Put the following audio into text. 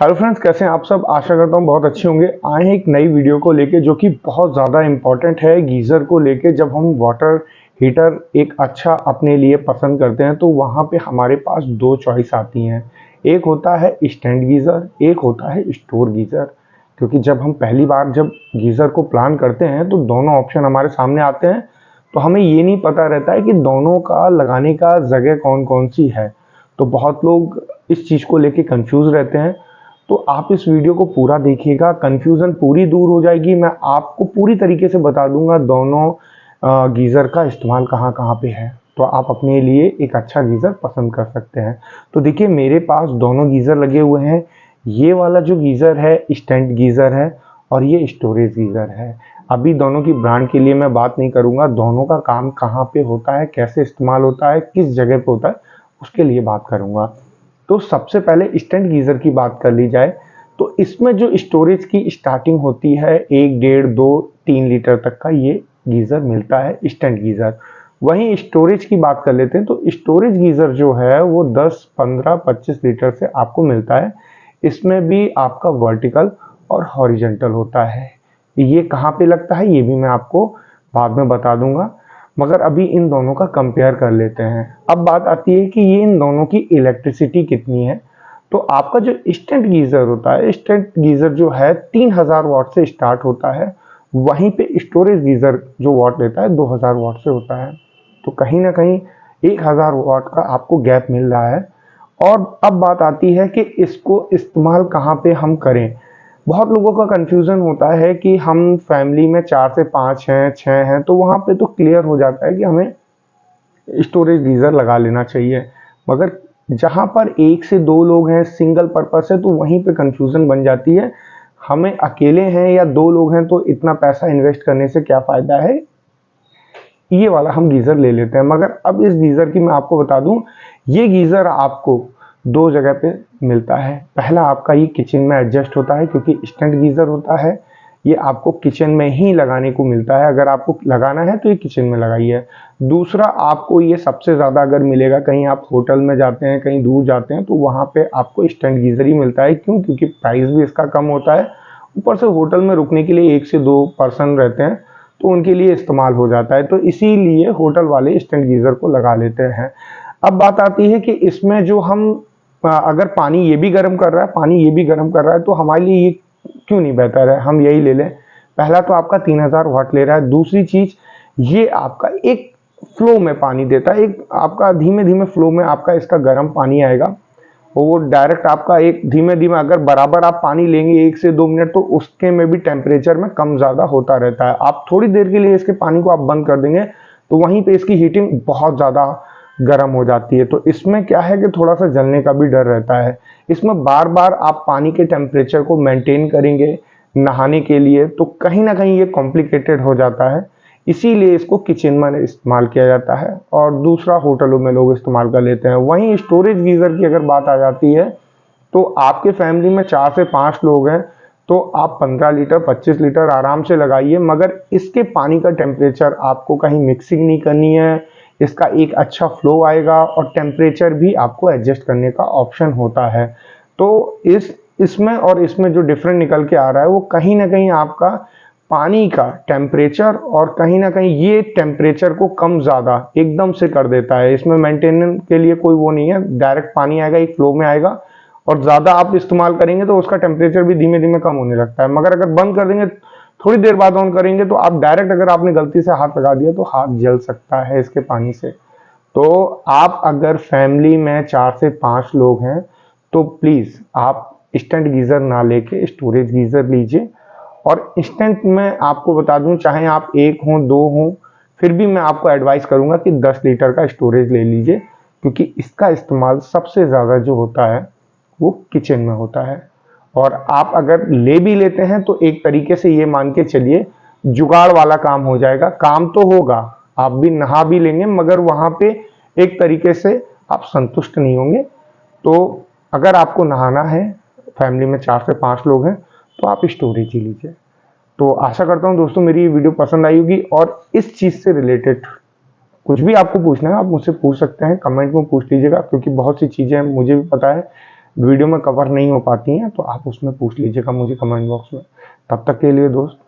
Hello friends, कैसे हैं आप सब। आशा करता हूँ बहुत अच्छे होंगे। आए हैं एक नई वीडियो को लेके जो कि बहुत ज़्यादा इम्पोर्टेंट है गीज़र को लेके। जब हम वाटर हीटर एक अच्छा अपने लिए पसंद करते हैं तो वहाँ पे हमारे पास दो चॉइस आती हैं। एक होता है स्टैंड गीज़र, एक होता है स्टोर गीज़र। क्योंकि जब हम पहली बार जब गीज़र को प्लान करते हैं तो दोनों ऑप्शन हमारे सामने आते हैं, तो हमें ये नहीं पता रहता है कि दोनों का लगाने का जगह कौन कौन सी है। तो बहुत लोग इस चीज़ को लेके कंफ्यूज रहते हैं। तो आप इस वीडियो को पूरा देखिएगा, कंफ्यूजन पूरी दूर हो जाएगी। मैं आपको पूरी तरीके से बता दूंगा दोनों गीज़र का इस्तेमाल कहाँ कहाँ पे है, तो आप अपने लिए एक अच्छा गीज़र पसंद कर सकते हैं। तो देखिए, मेरे पास दोनों गीज़र लगे हुए हैं। ये वाला जो गीज़र है स्टैंड गीज़र है और ये स्टोरेज गीज़र है। अभी दोनों की ब्रांड के लिए मैं बात नहीं करूंगा, दोनों का काम कहाँ पे होता है, कैसे इस्तेमाल होता है, किस जगह पे होता है, उसके लिए बात करूंगा। तो सबसे पहले स्टैंड गीज़र की बात कर ली जाए तो इसमें जो स्टोरेज की स्टार्टिंग होती है 1, 1.5, 2, 3 लीटर तक का ये गीज़र मिलता है स्टैंड गीज़र। वहीं स्टोरेज की बात कर लेते हैं तो स्टोरेज गीज़र जो है वो 10, 15, 25 लीटर से आपको मिलता है। इसमें भी आपका वर्टिकल और हॉरिजेंटल होता है। ये कहाँ पे लगता है ये भी मैं आपको बाद में बता दूंगा, मगर अभी इन दोनों का कंपेयर कर लेते हैं। अब बात आती है कि ये इन दोनों की इलेक्ट्रिसिटी कितनी है। तो आपका जो इंस्टेंट गीज़र होता है, इंस्टेंट गीज़र जो है 3000 वाट से स्टार्ट होता है। वहीं पे स्टोरेज गीज़र जो वाट लेता है 2000 वाट से होता है। तो कहीं ना कहीं 1000 वाट का आपको गैप मिल रहा है। और अब बात आती है कि इसको इस्तेमाल कहाँ पे हम करें। बहुत लोगों का कंफ्यूजन होता है कि हम फैमिली में 4 से 5 हैं, 6 हैं, तो वहाँ पे तो क्लियर हो जाता है कि हमें स्टोरेज गीज़र लगा लेना चाहिए। मगर जहाँ पर 1 से 2 लोग हैं, सिंगल पर्पस है, तो वहीं पे कंफ्यूजन बन जाती है। हमें अकेले हैं या 2 लोग हैं तो इतना पैसा इन्वेस्ट करने से क्या फ़ायदा है, ये वाला हम गीज़र ले लेते हैं। मगर अब इस गीज़र की मैं आपको बता दूं, ये गीज़र आपको दो जगह पे मिलता है। पहला आपका ये किचन में एडजस्ट होता है क्योंकि स्टैंड गीज़र होता है। ये आपको किचन में ही लगाने को मिलता है। अगर आपको लगाना है तो ये किचन में लगाइए। दूसरा आपको ये सबसे ज़्यादा अगर मिलेगा, कहीं आप होटल में जाते हैं, कहीं दूर जाते हैं, तो वहाँ पे आपको स्टैंड गीज़र ही मिलता है। क्यों? क्योंकि प्राइस भी इसका कम होता है। ऊपर से होटल में रुकने के लिए 1 से 2 पर्सन रहते हैं, तो उनके लिए इस्तेमाल हो जाता है। तो इसीलिए होटल वाले स्टैंड गीज़र को लगा लेते हैं। अब बात आती है कि इसमें जो हम अगर पानी ये भी गर्म कर रहा है, पानी ये भी गर्म कर रहा है, तो हमारे लिए ये क्यों नहीं बेहतर है हम यही ले लें। पहला तो आपका 3000 वाट ले रहा है। दूसरी चीज, ये आपका एक फ्लो में पानी देता है। एक आपका धीमे धीमे फ्लो में आपका इसका गर्म पानी आएगा। वो डायरेक्ट आपका एक धीमे धीमे, अगर बराबर आप पानी लेंगे 1 से 2 मिनट, तो उसके में भी टेम्परेचर में कम ज़्यादा होता रहता है। आप थोड़ी देर के लिए इसके पानी को आप बंद कर देंगे तो वहीं पे इसकी हीटिंग बहुत ज़्यादा गर्म हो जाती है। तो इसमें क्या है कि थोड़ा सा जलने का भी डर रहता है। इसमें बार बार आप पानी के टेम्परेचर को मेंटेन करेंगे नहाने के लिए, तो कहीं ना कहीं ये कॉम्प्लिकेटेड हो जाता है। इसीलिए इसको किचन में इस्तेमाल किया जाता है और दूसरा होटलों में लोग इस्तेमाल कर लेते हैं। वहीं स्टोरेज गीज़र की अगर बात आ जाती है तो आपके फैमिली में 4 से 5 लोग हैं तो आप 15 लीटर 25 लीटर आराम से लगाइए। मगर इसके पानी का टेम्परेचर आपको कहीं मिक्सिंग नहीं करनी है। इसका एक अच्छा फ्लो आएगा और टेम्परेचर भी आपको एडजस्ट करने का ऑप्शन होता है। तो इसमें और इसमें जो डिफरेंट निकल के आ रहा है वो कहीं ना कहीं आपका पानी का टेम्परेचर, और कहीं ना कहीं ये टेम्परेचर को कम ज़्यादा एकदम से कर देता है। इसमें मेंटेनेंस के लिए कोई वो नहीं है, डायरेक्ट पानी आएगा, एक फ्लो में आएगा, और ज़्यादा आप इस्तेमाल करेंगे तो उसका टेम्परेचर भी धीमे धीमे कम होने लगता है। मगर अगर बंद कर देंगे, थोड़ी देर बाद ऑन करेंगे, तो आप डायरेक्ट, अगर आपने गलती से हाथ लगा दिया तो हाथ जल सकता है इसके पानी से। तो आप अगर फैमिली में 4 से 5 लोग हैं तो प्लीज़ आप इंस्टेंट गीज़र ना लेके स्टोरेज गीज़र लीजिए। और इंस्टेंट में आपको बता दूं, चाहे आप 1 हो 2 हो, फिर भी मैं आपको एडवाइस करूंगा कि 10 लीटर का स्टोरेज ले लीजिए, क्योंकि इसका इस्तेमाल सबसे ज़्यादा जो होता है वो किचन में होता है। और आप अगर ले भी लेते हैं तो एक तरीके से ये मान के चलिए जुगाड़ वाला काम हो जाएगा। काम तो होगा, आप भी नहा भी लेंगे, मगर वहां पे एक तरीके से आप संतुष्ट नहीं होंगे। तो अगर आपको नहाना है, फैमिली में 4 से 5 लोग हैं, तो आप स्टोरेज ही लीजिए। तो आशा करता हूं दोस्तों मेरी ये वीडियो पसंद आई होगी। और इस चीज़ से रिलेटेड कुछ भी आपको पूछना है आप मुझसे पूछ सकते हैं, कमेंट में पूछ लीजिएगा, क्योंकि बहुत सी चीज़ें मुझे भी पता है वीडियो में कवर नहीं हो पाती हैं तो आप उसमें पूछ लीजिएगा मुझे कमेंट बॉक्स में। तब तक के लिए दोस्त